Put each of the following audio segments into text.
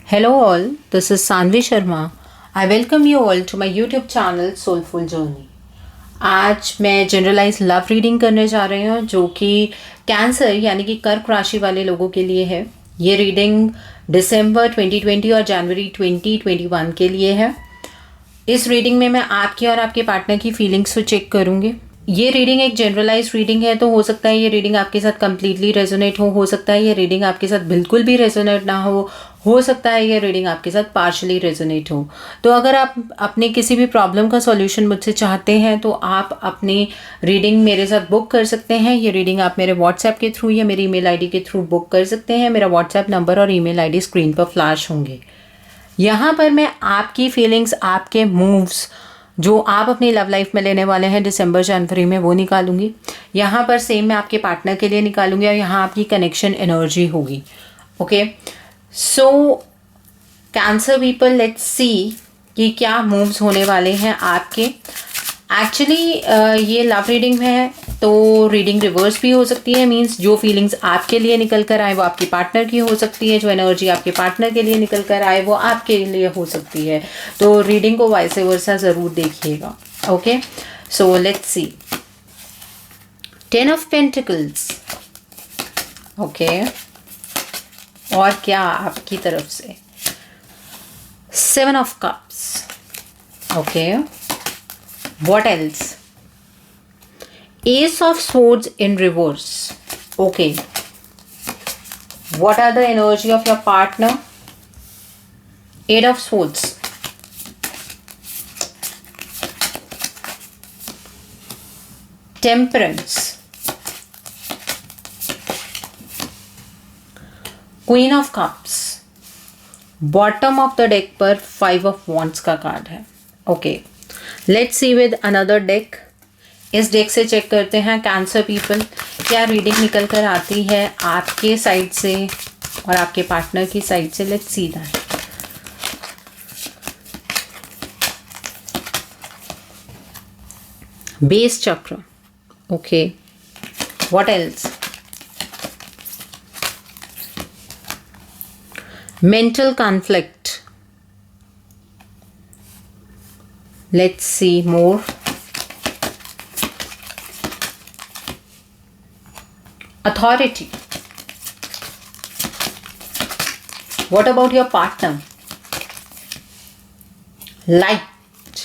Hello all, this is Sanvi Sharma. I welcome you all to my YouTube channel Soulful Journey. आज मैं generalise love reading करने जा रही हूँ जो कि कैंसर यानी कि कर्क राशि वाले लोगों के लिए है। ये रीडिंग दिसंबर 2020 और जनवरी 2021 के लिए है। इस रीडिंग में मैं आपकी और आपके पार्टनर की फीलिंग्स को चेक करूँगी। ये रीडिंग एक जनरलाइज रीडिंग है, तो हो सकता है ये रीडिंग आपके साथ कम्प्लीटली रेजोनेट हो सकता है ये रीडिंग आपके साथ बिल्कुल भी रेजोनेट ना हो सकता है ये रीडिंग आपके साथ पार्शली रेजोनेट हो। तो अगर आप अपने किसी भी प्रॉब्लम का सॉल्यूशन मुझसे चाहते हैं तो आप अपनी रीडिंग मेरे साथ बुक कर सकते हैं। ये रीडिंग आप मेरे व्हाट्सएप के थ्रू या मेरी ईमेल आईडी के थ्रू बुक कर सकते हैं। मेरा व्हाट्सएप नंबर और ईमेल आईडी स्क्रीन पर फ्लैश होंगे। यहाँ पर मैं आपकी फीलिंग्स, आपके मूव्स जो आप अपनी लव लाइफ में लेने वाले हैं दिसंबर जनवरी में, वो निकालूंगी। यहाँ पर सेम मैं आपके पार्टनर के लिए निकालूंगी और यहाँ आपकी कनेक्शन एनर्जी होगी। Okay, so cancer people, let's see कि क्या मूव्स होने वाले हैं आपके। एक्चुअली ये लव रीडिंग है तो रीडिंग रिवर्स भी हो सकती है। मींस जो फीलिंग्स आपके लिए निकल कर आए वो आपके पार्टनर की हो सकती है, जो एनर्जी आपके पार्टनर के लिए निकल कर आए वो आपके लिए हो सकती है। तो रीडिंग को वाइस वर्सा ज़रूर देखिएगा। Okay, so let's see. 10 of pentacles. Okay, और क्या आपकी तरफ से? 7 of cups. Okay, what else? Ace of swords in reverse. Okay, what are the energy of your partner? 8 of swords. Temperance. Queen of cups. Bottom of the deck पर 5 of wands का card है। Okay, let's see with another deck. इस deck से check करते हैं cancer people क्या reading निकल कर आती है आपके साइड से और आपके पार्टनर की साइड से। Let's see that. बेस चक्र। Okay, what else? Mental conflict. Let's see more. Authority. What about your partner? Light.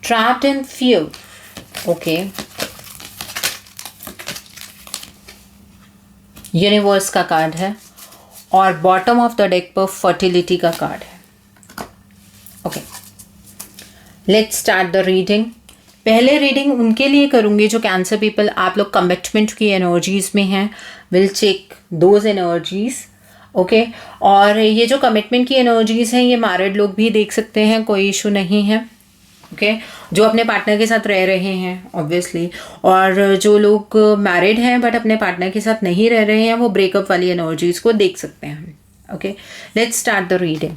Trapped in fear. Okay. Universe का कार्ड है और बॉटम ऑफ द डेक पर फर्टिलिटी का card है। Okay, let's start the reading. पहले reading उनके लिए करूंगी जो कैंसर पीपल आप लोग कमिटमेंट की एनर्जीज में हैं। Will check those energies. Okay, और ये जो कमिटमेंट की एनर्जीज हैं ये मैरिड लोग भी देख सकते हैं, कोई इशू नहीं है। ओके, जो अपने पार्टनर के साथ रह रहे हैं ऑब्वियसली, और जो लोग मैरिड हैं बट अपने पार्टनर के साथ नहीं रह रहे हैं वो ब्रेकअप वाली एनर्जीज को देख सकते हैं। Okay, let's start the reading.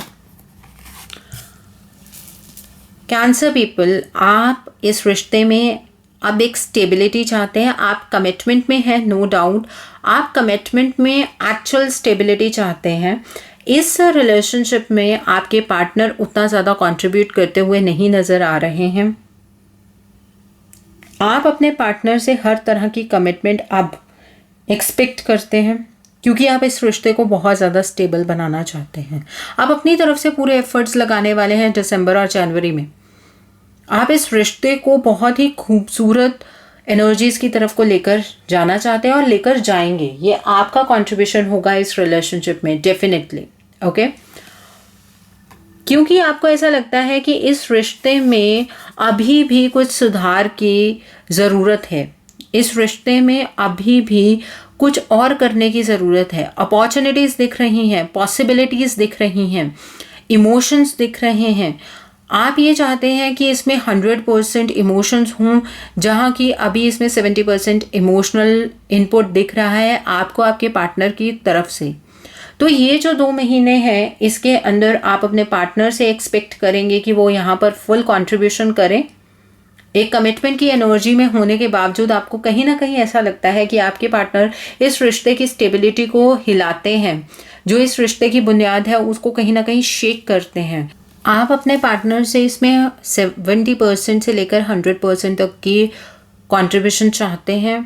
Cancer people, आप इस रिश्ते में अब एक स्टेबिलिटी चाहते हैं। आप कमिटमेंट में हैं, नो डाउट। आप कमिटमेंट में एक्चुअल स्टेबिलिटी चाहते हैं। इस रिलेशनशिप में आपके पार्टनर उतना ज़्यादा कंट्रीब्यूट करते हुए नहीं नज़र आ रहे हैं। आप अपने पार्टनर से हर तरह की कमिटमेंट अब एक्सपेक्ट करते हैं क्योंकि आप इस रिश्ते को बहुत ज़्यादा स्टेबल बनाना चाहते हैं। आप अपनी तरफ से पूरे एफर्ट्स लगाने वाले हैं दिसंबर और जनवरी में। आप इस रिश्ते को बहुत ही खूबसूरत एनर्जीज़ की तरफ को लेकर जाना चाहते हैं और लेकर जाएंगे। ये आपका कंट्रीब्यूशन होगा इस रिलेशनशिप में डेफिनेटली। ओके, क्योंकि आपको ऐसा लगता है कि इस रिश्ते में अभी भी कुछ सुधार की ज़रूरत है। इस रिश्ते में अभी भी कुछ और करने की ज़रूरत है। अपॉर्चुनिटीज़ दिख रही हैं, पॉसिबिलिटीज़ दिख रही हैं, इमोशंस दिख रहे हैं। आप ये चाहते हैं कि इसमें 100% इमोशंस हों, जहाँ की अभी इसमें 70% इमोशनल इनपुट दिख रहा है आपको आपके पार्टनर की तरफ से। तो ये जो 2 महीने हैं इसके अंदर आप अपने पार्टनर से एक्सपेक्ट करेंगे कि वो यहाँ पर फुल कंट्रीब्यूशन करें, एक कमिटमेंट की एनर्जी में होने के बावजूद आपको कहीं ना कहीं ऐसा लगता है कि आपके पार्टनर इस रिश्ते की स्टेबिलिटी को हिलाते हैं, जो इस रिश्ते की बुनियाद है उसको कहीं ना कहीं शेक करते हैं। आप अपने पार्टनर से इसमें 70% से लेकर 100% तक की कंट्रीब्यूशन चाहते हैं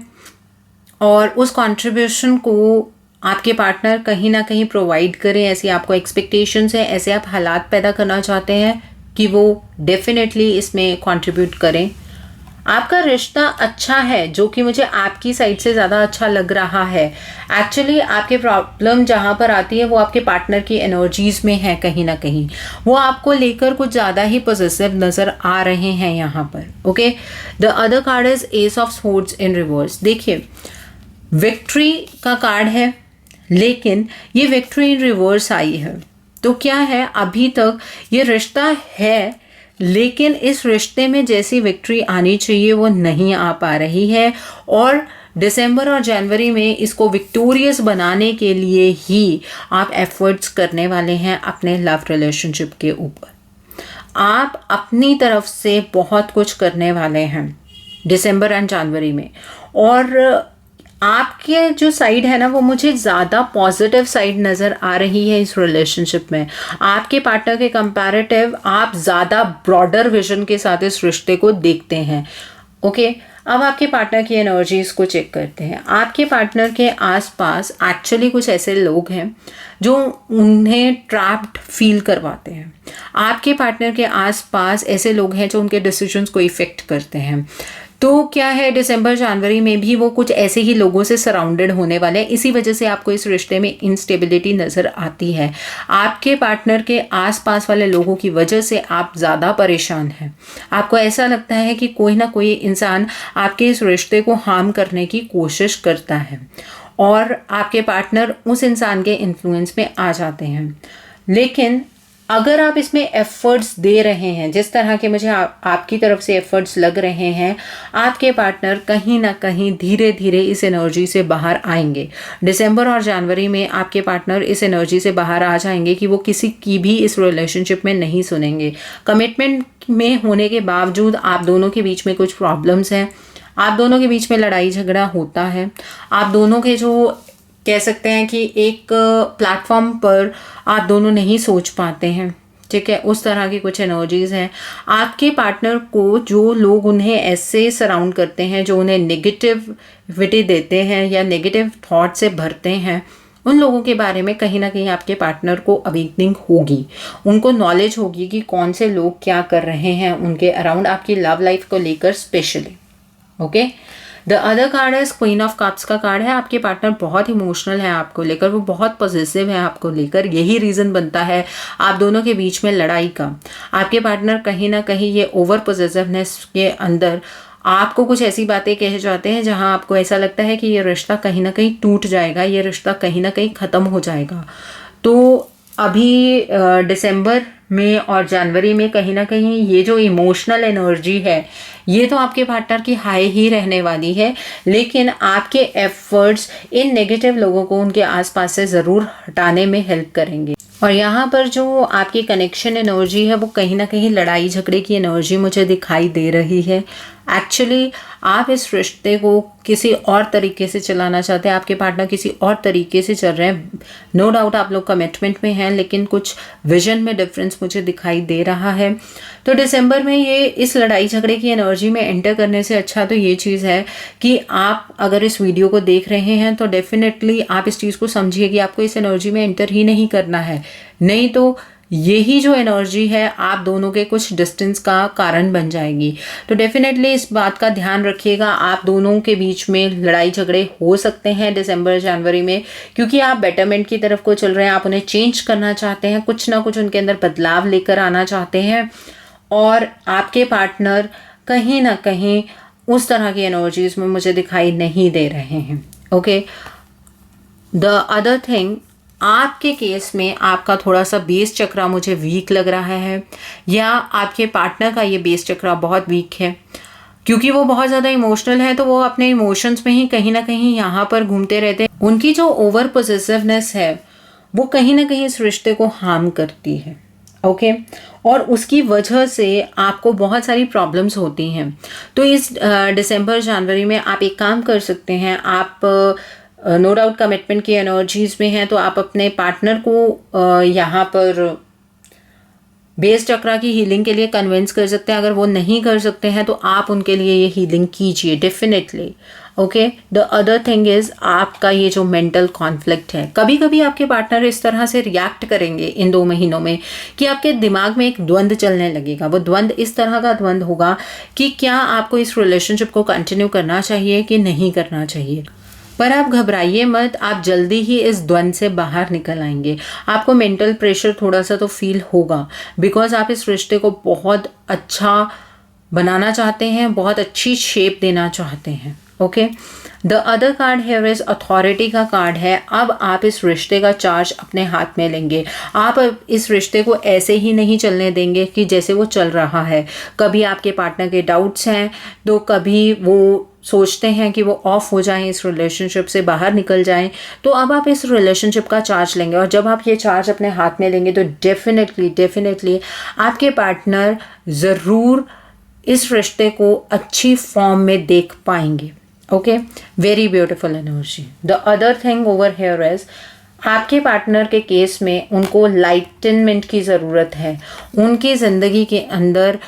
और उस कंट्रीब्यूशन को आपके पार्टनर कहीं ना कहीं प्रोवाइड करें, ऐसी आपको एक्सपेक्टेशंस है, ऐसे आप हालात पैदा करना चाहते हैं कि वो डेफिनेटली इसमें कंट्रीब्यूट करें। आपका रिश्ता अच्छा है, जो कि मुझे आपकी साइड से ज़्यादा अच्छा लग रहा है। एक्चुअली आपकी प्रॉब्लम जहाँ पर आती है वो आपके पार्टनर की एनर्जीज़ में है। कहीं ना कहीं वो आपको लेकर कुछ ज़्यादा ही पॉजिटिव नज़र आ रहे हैं यहाँ पर। Okay, the other card is S of swords in reverse. देखिए, विक्ट्री का कार्ड है, लेकिन ये विक्ट्री इन रिवर्स आई है। तो क्या है, अभी तक ये रिश्ता है, लेकिन इस रिश्ते में जैसी विक्ट्री आनी चाहिए वो नहीं आ पा रही है, और दिसंबर और जनवरी में इसको विक्टोरियस बनाने के लिए ही आप एफर्ट्स करने वाले हैं अपने लव रिलेशनशिप के ऊपर। आप अपनी तरफ से बहुत कुछ करने वाले हैं दिसंबर एंड जनवरी में, और आपके जो साइड है ना वो मुझे ज़्यादा पॉजिटिव साइड नज़र आ रही है इस रिलेशनशिप में। आपके पार्टनर के कंपैरेटिव आप ज़्यादा ब्रॉडर विजन के साथ इस रिश्ते को देखते हैं। ओके, अब आपके पार्टनर की एनर्जीज़ को चेक करते हैं। आपके पार्टनर के आसपास एक्चुअली कुछ ऐसे लोग हैं जो उन्हें ट्रैप्ड फील करवाते हैं। आपके पार्टनर के आसपास ऐसे लोग हैं जो उनके डिसीजंस को इफ़ेक्ट करते हैं। तो क्या है, दिसंबर जनवरी में भी वो कुछ ऐसे ही लोगों से सराउंडेड होने वाले हैं। इसी वजह से आपको इस रिश्ते में इंस्टेबिलिटी नज़र आती है। आपके पार्टनर के आसपास वाले लोगों की वजह से आप ज़्यादा परेशान हैं। आपको ऐसा लगता है कि कोई ना कोई इंसान आपके इस रिश्ते को हार्म करने की कोशिश करता है, और आपके पार्टनर उस इंसान के इन्फ्लुएंस में आ जाते हैं। लेकिन अगर आप इसमें एफर्ट्स दे रहे हैं, जिस तरह के मुझे आपकी तरफ से एफर्ट्स लग रहे हैं, आपके पार्टनर कहीं ना कहीं धीरे धीरे इस एनर्जी से बाहर आएंगे। दिसंबर और जनवरी में आपके पार्टनर इस एनर्जी से बाहर आ जाएंगे कि वो किसी की भी इस रिलेशनशिप में नहीं सुनेंगे। कमिटमेंट में होने के बावजूद आप दोनों के बीच में कुछ प्रॉब्लम्स हैं, आप दोनों के बीच में लड़ाई झगड़ा होता है, आप दोनों के जो कह सकते हैं कि एक प्लेटफॉर्म पर आप दोनों नहीं सोच पाते हैं। ठीक है, उस तरह की कुछ एनर्जीज हैं। आपके पार्टनर को जो लोग उन्हें ऐसे सराउंड करते हैं, जो उन्हें नेगेटिविटी देते हैं या नेगेटिव थॉट से भरते हैं, उन लोगों के बारे में कहीं ना कहीं आपके पार्टनर को अवेकनिंग होगी। उनको नॉलेज होगी कि कौन से लोग क्या कर रहे हैं उनके अराउंड, आपकी लव लाइफ को लेकर specially. Okay, the other card है क्वीन ऑफ कप्स का कार्ड है। आपके पार्टनर बहुत इमोशनल है आपको लेकर, वो बहुत पॉजिटिव है आपको लेकर। यही रीज़न बनता है आप दोनों के बीच में लड़ाई का। आपके पार्टनर कहीं ना कहीं ये ओवर पॉजिटिवनेस के अंदर आपको कुछ ऐसी बातें कह जाते हैं जहां आपको ऐसा लगता है कि ये रिश्ता कहीं ना कहीं टूट जाएगा, ये रिश्ता कहीं ना कहीं ख़त्म हो जाएगा। तो अभी दिसंबर में और जनवरी में कहीं ना कहीं ये जो इमोशनल एनर्जी है ये तो आपके पार्टनर की हाई ही रहने वाली है, लेकिन आपके एफर्ट्स इन नेगेटिव लोगों को उनके आसपास से ज़रूर हटाने में हेल्प करेंगे। और यहाँ पर जो आपकी कनेक्शन एनर्जी है वो कहीं ना कहीं लड़ाई झगड़े की एनर्जी मुझे दिखाई दे रही है। एक्चुअली आप इस रिश्ते को किसी और तरीके से चलाना चाहते हैं, आपके पार्टनर किसी और तरीके से चल रहे हैं। नो डाउट आप लोग कमिटमेंट में हैं, लेकिन कुछ विजन में डिफरेंस मुझे दिखाई दे रहा है। तो दिसंबर में ये इस लड़ाई झगड़े की एनर्जी में एंटर करने से अच्छा तो ये चीज़ है कि आप अगर इस वीडियो को देख रहे हैं तो डेफिनेटली आप इस चीज़ को समझिए कि आपको इस एनर्जी में एंटर ही नहीं करना है, नहीं तो यही जो एनर्जी है आप दोनों के कुछ डिस्टेंस का कारण बन जाएगी। तो डेफिनेटली इस बात का ध्यान रखिएगा। आप दोनों के बीच में लड़ाई झगड़े हो सकते हैं दिसंबर जनवरी में, क्योंकि आप बेटरमेंट की तरफ को चल रहे हैं, आप उन्हें चेंज करना चाहते हैं, कुछ ना कुछ उनके अंदर बदलाव लेकर आना चाहते हैं, और आपके पार्टनर कहीं ना कहीं उस तरह की एनर्जीज में मुझे दिखाई नहीं दे रहे हैं। ओके, द अदर थिंग, आपके केस में आपका थोड़ा सा बेस चक्रा मुझे वीक लग रहा है, या आपके पार्टनर का ये बेस चक्रा बहुत वीक है, क्योंकि वो बहुत ज़्यादा इमोशनल है, तो वो अपने इमोशंस में ही कहीं ना कहीं यहाँ पर घूमते रहते हैं। उनकी जो ओवर पॉसेसिवनेस है वो कहीं ना कहीं इस रिश्ते को हार्म करती है। ओके और उसकी वजह से आपको बहुत सारी प्रॉब्लम्स होती हैं। तो इस दिसंबर जनवरी में आप एक काम कर सकते हैं, आप नो डाउट कमिटमेंट की एनर्जीज में हैं, तो आप अपने पार्टनर को यहाँ पर बेस चक्रा की हीलिंग के लिए कन्विंस कर सकते हैं। अगर वो नहीं कर सकते हैं तो आप उनके लिए ये हीलिंग कीजिए definitely. Okay, the other thing is आपका ये जो मेंटल कॉन्फ्लिक्ट है, कभी कभी आपके पार्टनर इस तरह से रिएक्ट करेंगे इन 2 महीनों में कि आपके दिमाग में एक द्वंद्व चलने लगेगा। वो द्वंद्व इस तरह का द्वंद्व होगा कि क्या आपको इस रिलेशनशिप को कंटिन्यू करना चाहिए कि नहीं करना चाहिए। पर आप घबराइए मत, आप जल्दी ही इस द्वंद्व से बाहर निकल आएंगे। आपको मेंटल प्रेशर थोड़ा सा तो फील होगा, बिकॉज आप इस रिश्ते को बहुत अच्छा बनाना चाहते हैं, बहुत अच्छी शेप देना चाहते हैं। Okay, the other card here is authority का कार्ड है। अब आप इस रिश्ते का चार्ज अपने हाथ में लेंगे। आप इस रिश्ते को ऐसे ही नहीं चलने देंगे कि जैसे वो चल रहा है। कभी आपके पार्टनर के डाउट्स हैं, तो कभी वो सोचते हैं कि वो ऑफ हो जाएं, इस रिलेशनशिप से बाहर निकल जाएं। तो अब आप इस रिलेशनशिप का चार्ज लेंगे, और जब आप ये चार्ज अपने हाथ में लेंगे तो डेफिनेटली आपके पार्टनर ज़रूर इस रिश्ते को अच्छी फॉर्म में देख पाएंगे। Okay, very beautiful energy. The other thing over here is आपके पार्टनर के केस में उनको लाइटनमेंट की ज़रूरत है। उनकी ज़िंदगी के अंदर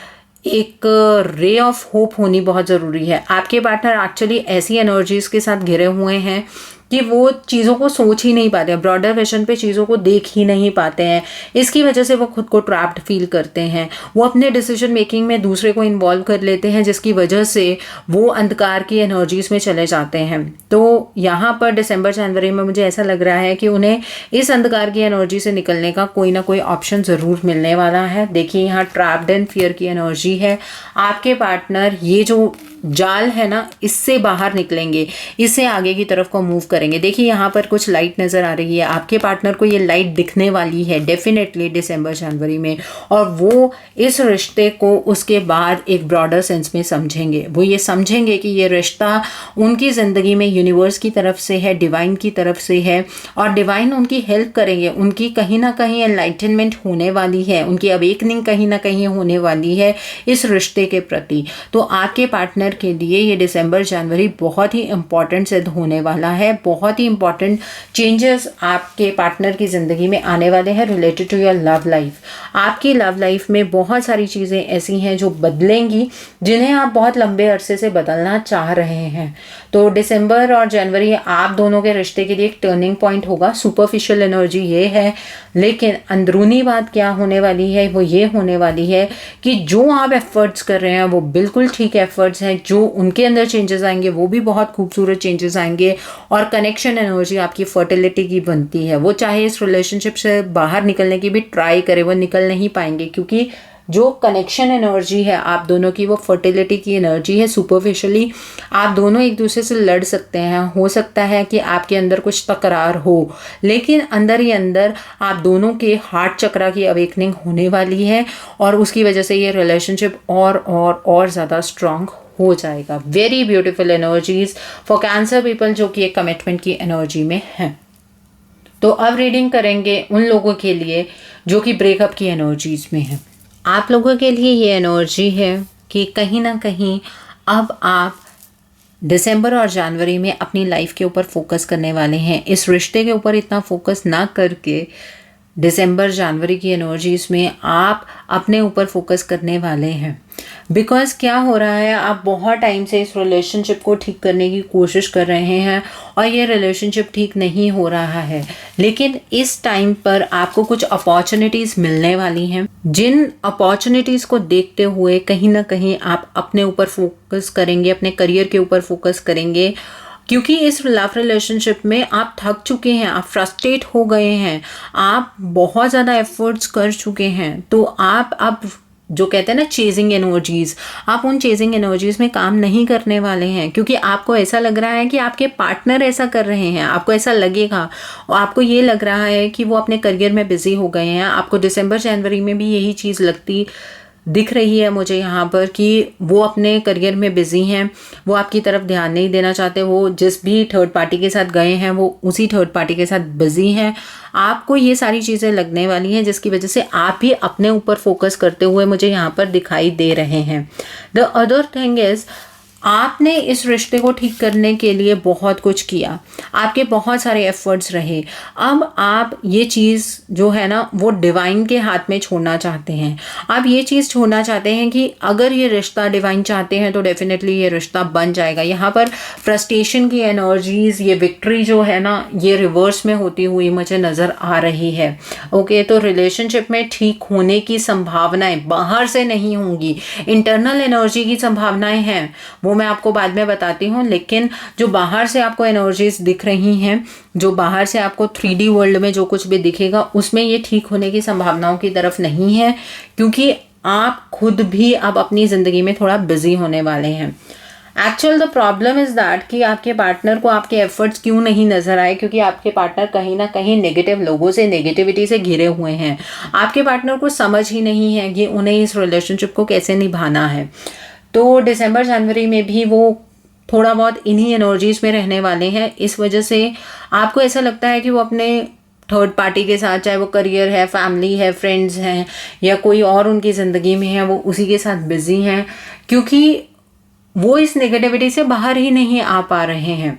एक रे ऑफ होप होनी बहुत ज़रूरी है। आपके पार्टनर एक्चुअली ऐसी एनर्जीज के साथ घिरे हुए हैं कि वो चीज़ों को सोच ही नहीं पाते हैं, ब्रॉडर विजन पे चीज़ों को देख ही नहीं पाते हैं। इसकी वजह से वो खुद को ट्रैप्ड फील करते हैं। वो अपने डिसीजन मेकिंग में दूसरे को इन्वॉल्व कर लेते हैं, जिसकी वजह से वो अंधकार की एनर्जीज में चले जाते हैं। तो यहाँ पर दिसंबर जनवरी में मुझे ऐसा लग रहा है कि उन्हें इस अंधकार की एनर्जी से निकलने का कोई ना कोई ऑप्शन ज़रूर मिलने वाला है। देखिए, यहाँ ट्रैप्ड एंड फियर की एनर्जी है। आपके पार्टनर ये जो जाल है ना, इससे बाहर निकलेंगे, इससे आगे की तरफ को मूव करेंगे। देखिए, यहाँ पर कुछ लाइट नज़र आ रही है। आपके पार्टनर को ये लाइट दिखने वाली है डेफिनेटली दिसंबर जनवरी में, और वो इस रिश्ते को उसके बाद एक ब्रॉडर सेंस में समझेंगे। वो ये समझेंगे कि ये रिश्ता उनकी ज़िंदगी में यूनिवर्स की तरफ से है, डिवाइन की तरफ से है, और डिवाइन उनकी हेल्प करेंगे। उनकी कहीं ना कहीं एनलाइटनमेंट होने वाली है, उनकी अवेकनिंग कहीं ना कहीं होने वाली है इस रिश्ते के प्रति। तो आपके पार्टनर के लिए ये दिसंबर जनवरी बहुत ही इंपॉर्टेंट सिद्ध होने वाला है। बहुत ही इंपॉर्टेंट चेंजेस आपके पार्टनर की ज़िंदगी में आने वाले हैं related to your love life. आपकी लव लाइफ में बहुत सारी चीज़ें ऐसी हैं जो बदलेंगी, जिन्हें आप बहुत लंबे अरसे से बदलना चाह रहे हैं। तो दिसंबर और जनवरी आप दोनों के रिश्ते के लिए एक टर्निंग पॉइंट होगा। सुपरफिशियल एनर्जी ये है, लेकिन अंदरूनी बात क्या होने वाली है, वो ये होने वाली है कि जो आप एफर्ट्स कर रहे हैं वो बिल्कुल ठीक एफर्ट्स हैं। जो उनके अंदर चेंजेस आएंगे वो भी बहुत खूबसूरत चेंजेस आएंगे। और कनेक्शन एनर्जी आपकी फर्टिलिटी की बनती है। वो चाहे इस रिलेशनशिप से बाहर निकलने की भी ट्राई करे, वो निकल नहीं पाएंगे, क्योंकि जो कनेक्शन एनर्जी है आप दोनों की, वो फर्टिलिटी की एनर्जी है। सुपरफिशियली आप दोनों एक दूसरे से लड़ सकते हैं, हो सकता है कि आपके अंदर कुछ तकरार हो, लेकिन अंदर ही अंदर आप दोनों के हार्ट चक्रा की अवेकनिंग होने वाली है, और उसकी वजह से ये रिलेशनशिप और ज़्यादा स्ट्रांग हो जाएगा। Very beautiful energies for cancer people जो कि एक कमिटमेंट की एनर्जी में है। तो अब रीडिंग करेंगे उन लोगों के लिए जो कि ब्रेकअप की एनर्जीज में है। आप लोगों के लिए ये एनर्जी है कि कहीं ना कहीं अब आप दिसंबर और जनवरी में अपनी लाइफ के ऊपर फोकस करने वाले हैं। इस रिश्ते के ऊपर इतना फोकस ना करके दिसंबर जनवरी की एनर्जीज में आप अपने ऊपर फोकस करने वाले हैं। बिकॉज क्या हो रहा है, आप बहुत टाइम से इस रिलेशनशिप को ठीक करने की कोशिश कर रहे हैं और ये रिलेशनशिप ठीक नहीं हो रहा है, लेकिन इस टाइम पर आपको कुछ अपॉर्चुनिटीज़ मिलने वाली हैं, जिन अपॉर्चुनिटीज़ को देखते हुए कहीं ना कहीं आप अपने ऊपर फोकस करेंगे, अपने करियर के ऊपर फोकस करेंगे, क्योंकि इस लव रिलेशनशिप में आप थक चुके हैं, आप फ्रस्ट्रेट हो गए हैं, आप बहुत ज़्यादा एफर्ट्स कर चुके हैं। तो आप अब जो कहते हैं ना चेजिंग एनर्जीज, आप उन चेजिंग एनर्जीज में काम नहीं करने वाले हैं, क्योंकि आपको ऐसा लग रहा है कि आपके पार्टनर ऐसा कर रहे हैं। आपको ऐसा लगेगा और आपको ये लग रहा है कि वो अपने करियर में बिजी हो गए हैं। आपको दिसंबर जनवरी में भी यही चीज़ लगती दिख रही है मुझे यहाँ पर कि वो अपने करियर में बिजी हैं, वो आपकी तरफ ध्यान नहीं देना चाहते, वो जिस भी थर्ड पार्टी के साथ गए हैं वो उसी थर्ड पार्टी के साथ बिजी हैं। आपको ये सारी चीज़ें लगने वाली हैं जिसकी वजह से आप भी अपने ऊपर फोकस करते हुए मुझे यहाँ पर दिखाई दे रहे हैं। द अदर थिंग इज़, आपने इस रिश्ते को ठीक करने के लिए बहुत कुछ किया, आपके बहुत सारे एफर्ट्स रहे। अब आप ये चीज़ जो है ना वो डिवाइन के हाथ में छोड़ना चाहते हैं। आप ये चीज़ छोड़ना चाहते हैं कि अगर ये रिश्ता डिवाइन चाहते हैं तो डेफिनेटली ये रिश्ता बन जाएगा। यहाँ पर फ्रस्ट्रेशन की एनर्जीज, ये विक्ट्री जो है ना ये रिवर्स में होती हुई मुझे नज़र आ रही है। ओके, तो रिलेशनशिप में ठीक होने की संभावनाएं बाहर से नहीं होंगी, इंटरनल एनर्जी की संभावनाएं हैं, वो मैं आपको बाद में बताती हूँ। लेकिन जो बाहर से आपको एनर्जीज दिख रही हैं, जो बाहर से आपको 3D वर्ल्ड में जो कुछ भी दिखेगा उसमें ये ठीक होने की संभावनाओं की तरफ नहीं है, क्योंकि आप खुद भी अब अपनी ज़िंदगी में थोड़ा बिजी होने वाले हैं। Actual the problem is that कि आपके पार्टनर को आपके एफर्ट्स क्यों नहीं नज़र आए, क्योंकि आपके पार्टनर कहीं ना कहीं नेगेटिव लोगों से, नेगेटिविटी से घिरे हुए हैं। आपके पार्टनर को समझ ही नहीं है कि उन्हें इस रिलेशनशिप को कैसे निभाना है। तो दिसंबर जनवरी में भी वो थोड़ा बहुत इन्हीं एनर्जीज में रहने वाले हैं। इस वजह से आपको ऐसा लगता है कि वो अपने थर्ड पार्टी के साथ, चाहे वो करियर है, फैमिली है, फ्रेंड्स हैं या कोई और उनकी ज़िंदगी में है, वो उसी के साथ बिजी हैं, क्योंकि वो इस नेगेटिविटी से बाहर ही नहीं आ पा रहे हैं।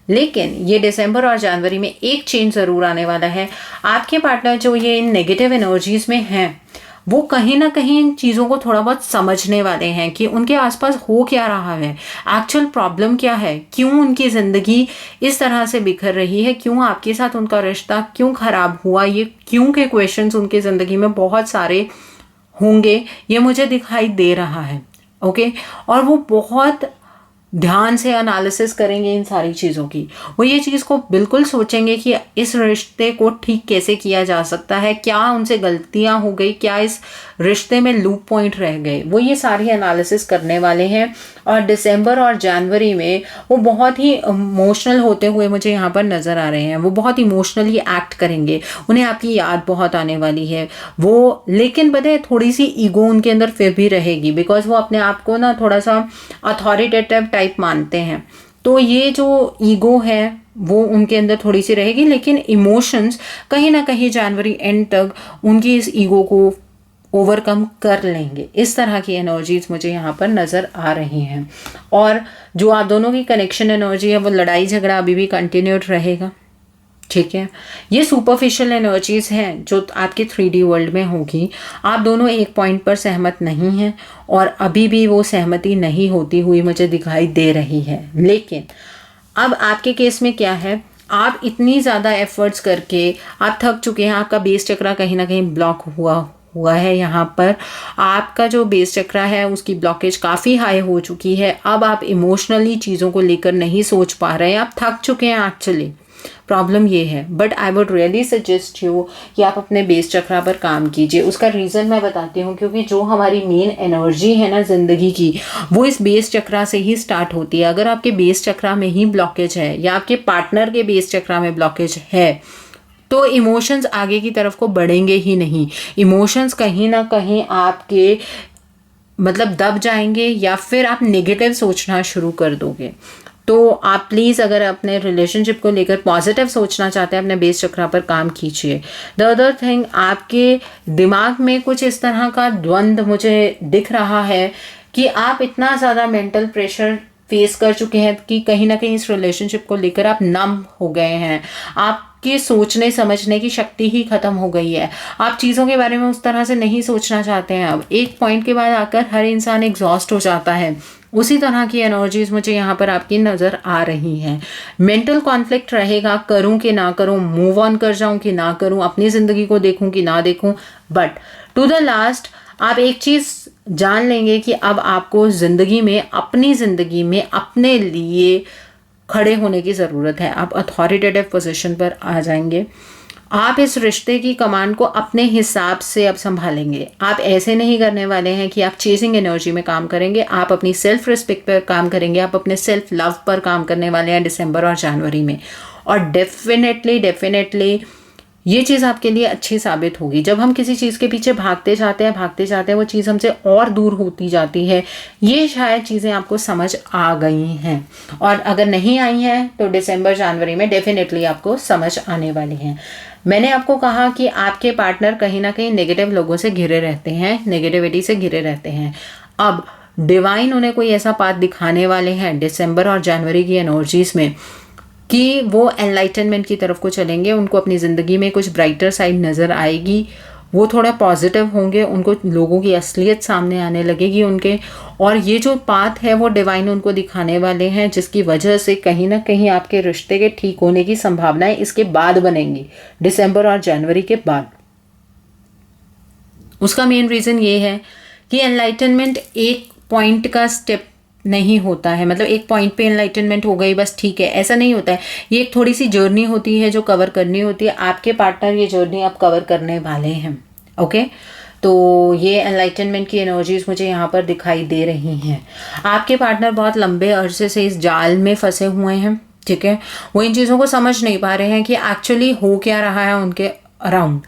लेकिन ये दिसंबर और जनवरी में एक चेंज ज़रूर आने वाला है। आपके पार्टनर जो ये इन नेगेटिव एनर्जीज में हैं, वो कहीं ना कहीं इन चीज़ों को थोड़ा बहुत समझने वाले हैं कि उनके आसपास हो क्या रहा है, एक्चुअल प्रॉब्लम क्या है, क्यों उनकी ज़िंदगी इस तरह से बिखर रही है, क्यों आपके साथ उनका रिश्ता क्यों ख़राब हुआ। ये क्यों के क्वेश्चंस उनकी ज़िंदगी में बहुत सारे होंगे, ये मुझे दिखाई दे रहा है। ओके, और वो बहुत ध्यान से एनालिसिस करेंगे इन सारी चीज़ों की। वो ये चीज़ को बिल्कुल सोचेंगे कि इस रिश्ते को ठीक कैसे किया जा सकता है, क्या उनसे गलतियां हो गई, क्या इस रिश्ते में लूप पॉइंट रह गए, वो ये सारी एनालिसिस करने वाले हैं। और दिसंबर और जनवरी में वो बहुत ही इमोशनल होते हुए मुझे यहाँ पर नज़र आ रहे हैं। वो बहुत इमोशनली एक्ट करेंगे, उन्हें आपकी याद बहुत आने वाली है वो। लेकिन पता है, थोड़ी सी ईगो उनके अंदर फिर भी रहेगी, बिकॉज वो अपने आप को ना थोड़ा सा अथॉरिटेटिव टाइप मानते हैं। तो ये जो ईगो है वो उनके अंदर थोड़ी सी रहेगी, लेकिन इमोशंस कहीं ना कहीं जनवरी एंड तक उनकी इस ईगो को ओवरकम कर लेंगे। इस तरह की एनर्जीज मुझे यहाँ पर नज़र आ रही हैं। और जो आप दोनों की कनेक्शन एनर्जी है, वो लड़ाई झगड़ा अभी भी कंटिन्यूड रहेगा। ठीक है, ये सुपरफिशियल एनर्जीज हैं जो आपके 3D वर्ल्ड में होगी। आप दोनों एक पॉइंट पर सहमत नहीं हैं और अभी भी वो सहमति नहीं होती हुई मुझे दिखाई दे रही है। लेकिन अब आपके केस में क्या है, आप इतनी ज़्यादा एफर्ट्स करके आप थक चुके हैं। आपका बेस चक्रा कहीं ना कहीं ब्लॉक हुआ है। यहाँ पर आपका जो बेस चक्रा है उसकी ब्लॉकेज काफ़ी हाई हो चुकी है। अब आप इमोशनली चीज़ों को लेकर नहीं सोच पा रहे हैं, आप थक चुके हैं। एक्चुअली प्रॉब्लम ये है, but I would really suggest you कि आप अपने बेस चक्रा पर काम कीजिए। उसका रीज़न मैं बताती हूँ, क्योंकि जो हमारी मेन एनर्जी है ना ज़िंदगी की, वो इस बेस चक्रा से ही स्टार्ट होती है। अगर आपके बेस चक्रा में ही ब्लॉकेज है या आपके पार्टनर के बेस चक्रा में ब्लॉकेज है तो इमोशंस आगे की तरफ को बढ़ेंगे ही नहीं। इमोशंस कहीं ना कहीं आपके मतलब दब जाएंगे या फिर आप नेगेटिव सोचना शुरू कर दोगे। तो आप प्लीज़ अगर अपने रिलेशनशिप को लेकर पॉजिटिव सोचना चाहते हैं, अपने बेस चक्रा पर काम कीजिए। द अदर थिंग, आपके दिमाग में कुछ इस तरह का द्वंद्व मुझे दिख रहा है कि आप इतना ज़्यादा मेंटल प्रेशर फेस कर चुके हैं कि कहीं ना कहीं इस रिलेशनशिप को लेकर आप नम हो गए हैं। आपके सोचने समझने की शक्ति ही ख़त्म हो गई है। आप चीज़ों के बारे में उस तरह से नहीं सोचना चाहते हैं। अब एक पॉइंट के बाद आकर हर इंसान एग्जॉस्ट हो जाता है। उसी तरह की एनर्जीज मुझे यहाँ पर आपकी नज़र आ रही हैं। मेंटल कॉन्फ्लिक्ट रहेगा, करूँ कि ना करूँ, मूव ऑन कर जाऊँ कि ना करूँ, अपनी ज़िंदगी को देखूँ कि ना देखूँ। बट टू द लास्ट आप एक चीज़ जान लेंगे कि अब आपको ज़िंदगी में, अपनी ज़िंदगी में अपने लिए खड़े होने की ज़रूरत है। आप अथॉरिटेटिव पोजीशन पर आ जाएंगे। आप इस रिश्ते की कमान को अपने हिसाब से अब संभालेंगे। आप ऐसे नहीं करने वाले हैं कि आप चेजिंग एनर्जी में काम करेंगे। आप अपनी सेल्फ रिस्पेक्ट पर काम करेंगे। आप अपने सेल्फ लव पर काम करने वाले हैं दिसंबर और जनवरी में। और डेफिनेटली ये चीज़ आपके लिए अच्छी साबित होगी। जब हम किसी चीज़ के पीछे भागते जाते हैं वो चीज़ हमसे और दूर होती जाती है। ये शायद चीज़ें आपको समझ आ गई हैं, और अगर नहीं आई हैं तो दिसंबर जनवरी में डेफिनेटली आपको समझ आने वाली हैं। मैंने आपको कहा कि आपके पार्टनर कहीं ना कहीं नेगेटिव लोगों से घिरे रहते हैं, नेगेटिविटी से घिरे रहते हैं। अब डिवाइन उन्हें कोई ऐसा पाथ दिखाने वाले हैं दिसंबर और जनवरी की एनर्जीज में कि वो एनलाइटनमेंट की तरफ को चलेंगे। उनको अपनी ज़िंदगी में कुछ ब्राइटर साइड नज़र आएगी, वो थोड़ा पॉजिटिव होंगे, उनको लोगों की असलियत सामने आने लगेगी उनके। और ये जो पाथ है वो डिवाइन उनको दिखाने वाले हैं, जिसकी वजह से कहीं ना कहीं आपके रिश्ते के ठीक होने की संभावनाएं इसके बाद बनेंगी, दिसंबर और जनवरी के बाद। उसका मेन रीज़न ये है कि एनलाइटनमेंट एक पॉइंट का स्टेप नहीं होता है, मतलब एक पॉइंट पे एनलाइटनमेंट हो गई बस ठीक है, ऐसा नहीं होता है। ये एक थोड़ी सी जर्नी होती है जो कवर करनी होती है। आपके पार्टनर ये जर्नी आप कवर करने वाले हैं। ओके, तो ये एनलाइटनमेंट की एनर्जीज मुझे यहाँ पर दिखाई दे रही हैं। आपके पार्टनर बहुत लंबे अरसे से इस जाल में फंसे हुए हैं, ठीक है। वो इन चीज़ों को समझ नहीं पा रहे हैं कि एक्चुअली हो क्या रहा है उनके अराउंड।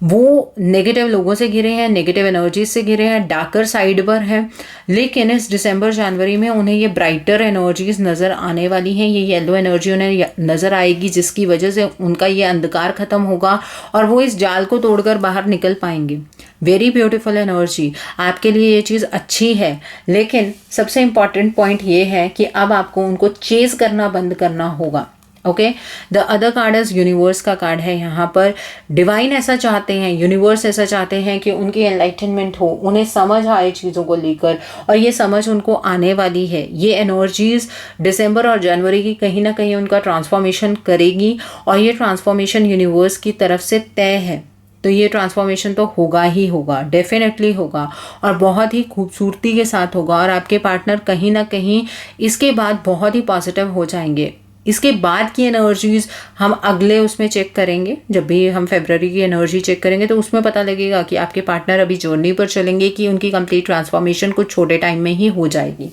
वो नेगेटिव लोगों से घिरे हैं, नेगेटिव एनर्जीज से घिरे हैं, डार्कर साइड पर हैं। लेकिन इस दिसंबर जनवरी में उन्हें ये ब्राइटर एनर्जीज नज़र आने वाली हैं। ये येलो एनर्जी उन्हें नज़र आएगी, जिसकी वजह से उनका ये अंधकार ख़त्म होगा और वो इस जाल को तोड़कर बाहर निकल पाएंगे। वेरी ब्यूटीफुल एनर्जी, आपके लिए ये चीज़ अच्छी है। लेकिन सबसे इम्पॉर्टेंट पॉइंट ये है कि अब आपको उनको चेज़ करना बंद करना होगा। Okay, the other card is universe का कार्ड है। यहाँ पर डिवाइन ऐसा चाहते हैं, यूनिवर्स ऐसा चाहते हैं कि उनकी एनलाइटनमेंट हो, उन्हें समझ आए चीज़ों को लेकर, और ये समझ उनको आने वाली है। ये एनर्जीज दिसंबर और जनवरी की कहीं ना कहीं उनका ट्रांसफॉर्मेशन करेगी, और ये ट्रांसफॉर्मेशन यूनिवर्स की तरफ से तय है। तो ये ट्रांसफॉर्मेशन तो होगा ही होगा, डेफिनेटली होगा, और बहुत ही खूबसूरती के साथ होगा। और आपके पार्टनर कहीं ना कहीं इसके बाद बहुत ही पॉजिटिव हो जाएंगे। इसके बाद की एनर्जीज हम अगले उसमें चेक करेंगे, जब भी हम फरवरी की एनर्जी चेक करेंगे तो उसमें पता लगेगा कि आपके पार्टनर अभी जर्नी पर चलेंगे कि उनकी कंप्लीट ट्रांसफॉर्मेशन कुछ छोटे टाइम में ही हो जाएगी।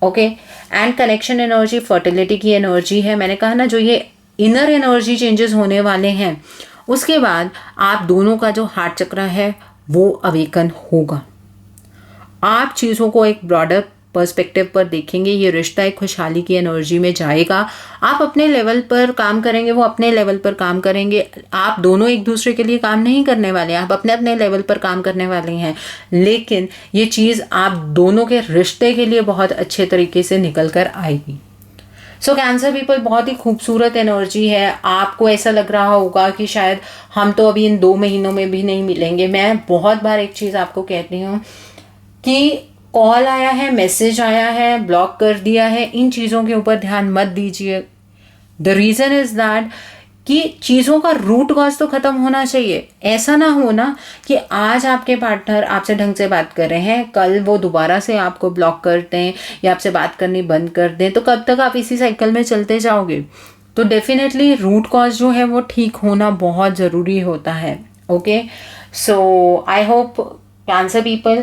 Okay, and connection energy fertility की एनर्जी है। मैंने कहा ना, जो ये इनर एनर्जी चेंजेस होने वाले हैं, उसके बाद आप दोनों का जो हार्ट चक्र है वो अवेकन होगा। आप चीज़ों को एक ब्रॉडर पर्सपेक्टिव पर देखेंगे। ये रिश्ता एक खुशहाली की एनर्जी में जाएगा। आप अपने लेवल पर काम करेंगे, वो अपने लेवल पर काम करेंगे। आप दोनों एक दूसरे के लिए काम नहीं करने वाले, आप अपने अपने लेवल पर काम करने वाले हैं। लेकिन ये चीज़ आप दोनों के रिश्ते के लिए बहुत अच्छे तरीके से निकल कर आएगी। सो कैंसर पीपल, बहुत ही खूबसूरत एनर्जी है। आपको ऐसा लग रहा होगा कि शायद हम तो अभी इन 2 महीनों में भी नहीं मिलेंगे। मैं बहुत बार एक चीज़ आपको कहती हूँ कि कॉल आया है, मैसेज आया है, ब्लॉक कर दिया है, इन चीज़ों के ऊपर ध्यान मत दीजिए। द रीज़न इज़ दैट कि चीज़ों का रूट कॉज तो ख़त्म होना चाहिए। ऐसा ना हो ना कि आज आपके पार्टनर आपसे ढंग से बात कर रहे हैं, कल वो दोबारा से आपको ब्लॉक कर दें या आपसे बात करनी बंद कर दें, तो कब तक आप इसी साइकिल में चलते जाओगे। तो डेफिनेटली रूट कॉज जो है वो ठीक होना बहुत ज़रूरी होता है। Okay, so I hope cancer people,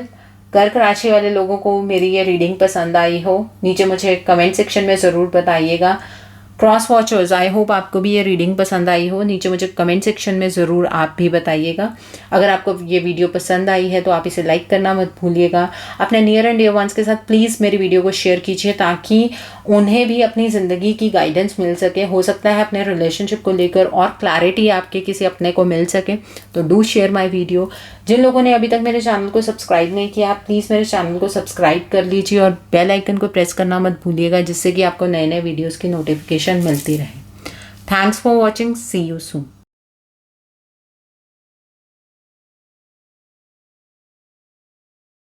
कर्क राशि वाले लोगों को मेरी ये रीडिंग पसंद आई हो। नीचे मुझे कमेंट सेक्शन में ज़रूर बताइएगा। क्रॉस वॉचर्स, आई होप आपको भी ये रीडिंग पसंद आई हो। नीचे मुझे कमेंट सेक्शन में ज़रूर आप भी बताइएगा। अगर आपको ये वीडियो पसंद आई है तो आप इसे लाइक करना मत भूलिएगा। अपने नियर एंड डियर वंस के साथ प्लीज़ मेरी वीडियो को शेयर कीजिए, ताकि उन्हें भी अपनी ज़िंदगी की गाइडेंस मिल सके। हो सकता है अपने रिलेशनशिप को लेकर और क्लैरिटी आपके किसी अपने को मिल सके। तो डू शेयर माई वीडियो। जिन लोगों ने अभी तक मेरे चैनल को सब्सक्राइब नहीं किया, प्लीज़ मेरे चैनल को सब्सक्राइब कर लीजिए और बेल आइकन को प्रेस करना मत भूलिएगा, जिससे कि आपको नए नए वीडियोज़ की नोटिफिकेशन मिलती रहे। Thanks for watching, see you soon.